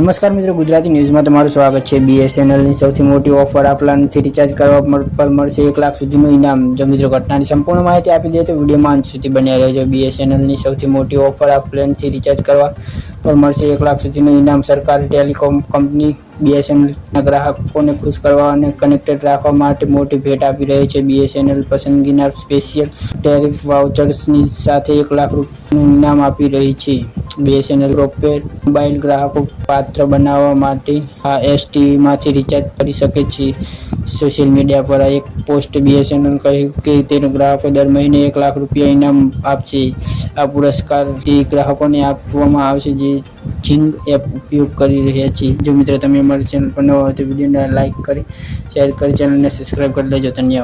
નમસ્કાર મિત્રો, ગુજરાતી ન્યૂઝમાં તમારું સ્વાગત છે। બીએસએનએલની સૌથી મોટી ઓફર, આ પ્લાનથી રિચાર્જ કરવા પર મળશે 1 લાખ સુધીનું ઇનામ। જો મિત્રો ઘટનાની સંપૂર્ણ માહિતી આપી દઈએ તો વિડીયોમાં અંત સુધી બન્યા રહેજો। બીએસએનએલની સૌથી મોટી ઓફર, આ પ્લાનથી રિચાર્જ કરવા પર મળશે 1 લાખ સુધીનું ઇનામ। સરકારી ટેલિકોમ કંપની બીએસએનએલના ગ્રાહકોને ખુશ કરવા અને કનેક્ટેડ રાખવા માટે મોટી ભેટ આપી રહી છે। બીએસએનએલ પસંદગીના સ્પેશિયલ ટેરિફ વાઉચર્સની સાથે 1 લાખ રૂપિયાનું ઇનામ આપી રહી છે। બીએસએનએલ પ્રીપેડ મોબાઈલ ગ્રાહકો પાત્ર બનાવવા માટે આ એસટીમાંથી રિચાર્જ કરી શકે છે। સોશિયલ મીડિયા પર એક પોસ્ટ બીએસએનએલ કહ્યું કે તેના ગ્રાહકો દર મહિને 1 લાખ રૂપિયા ઇનામ આપશે। આ પુરસ્કાર તે ગ્રાહકોને આપવામાં આવશે જે ઝિંગ એપ ઉપયોગ કરી રહ્યા છે। જો મિત્રો તમે અમારી ચેનલ પર નવા હોય તો વિડીયોને લાઇક કરી, શેર કરી, ચેનલને સબસ્ક્રાઇબ કરી લેજો। ધન્યવાદ।